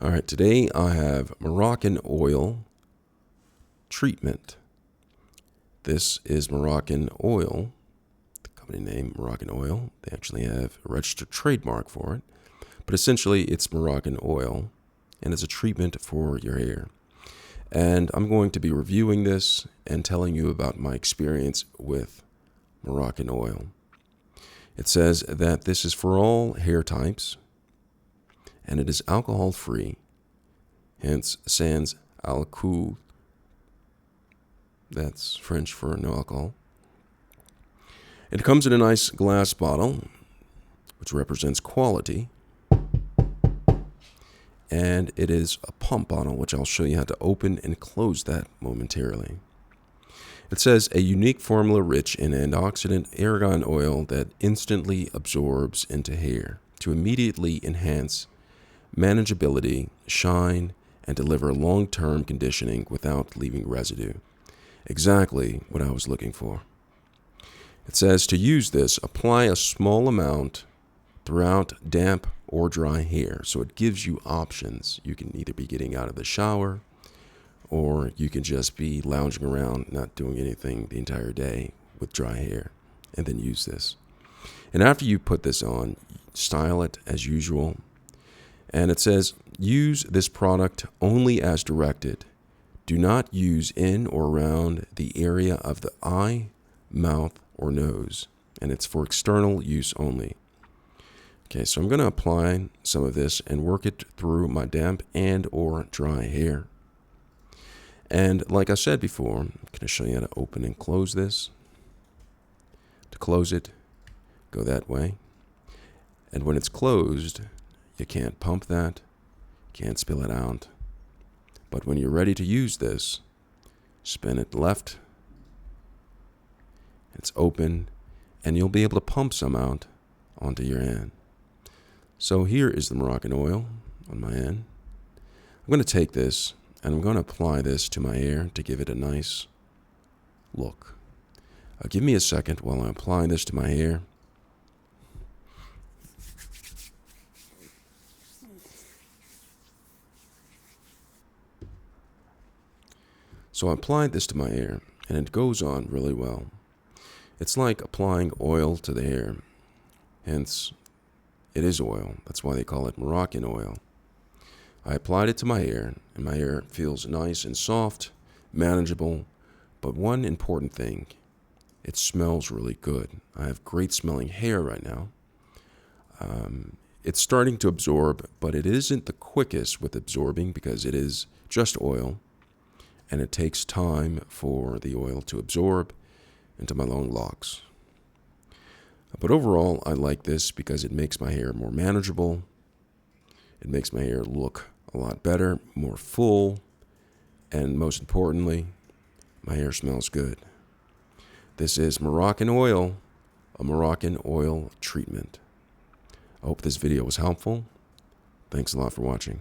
All right, today I have Moroccan Oil Treatment. This is Moroccan Oil, the company name Moroccan Oil. They actually have a registered trademark for it, but essentially it's Moroccan Oil, and it's a treatment for your hair. And I'm going to be reviewing this and telling you about my experience with Moroccan Oil. It says that this is for all hair types, and it is alcohol-free, hence sans alcool. That's French for no alcohol. It comes in a nice glass bottle, which represents quality. And it is a pump bottle, which I'll show you how to open and close that momentarily. It says a unique formula rich in antioxidant argan oil that instantly absorbs into hair to immediately enhance manageability, shine, and deliver long-term conditioning without leaving residue. Exactly what I was looking for. It says to use this, apply a small amount throughout damp or dry hair. So it gives you options. You can either be getting out of the shower, or you can just be lounging around, not doing anything the entire day with dry hair, and then use this. And after you put this on, style it as usual. And it says, use this product only as directed. Do not use in or around the area of the eye, mouth, or nose. And it's for external use only. Okay, so I'm going to apply some of this and work it through my damp and or dry hair. And like I said before, I'm going to show you how to open and close this. To close it, go that way. And when it's closed, you can't pump that, can't spill it out. But when you're ready to use this, spin it left. It's open, and you'll be able to pump some out onto your hand. So here is the Moroccan oil on my hand. I'm going to take this and I'm going to apply this to my hair to give it a nice look. Give me a second while I apply this to my hair. So I applied this to my hair, and it goes on really well. It's like applying oil to the hair, hence it is oil. That's why they call it Moroccan oil. I applied it to my hair, and my hair feels nice and soft, manageable, but one important thing, it smells really good. I have great smelling hair right now. It's starting to absorb, but it isn't the quickest with absorbing because it is just oil, and it takes time for the oil to absorb into my long locks. But overall, I like this because it makes my hair more manageable. It makes my hair look a lot better, more full, and most importantly, my hair smells good. This is Moroccan Oil, a Moroccan oil treatment. I hope this video was helpful. Thanks a lot for watching.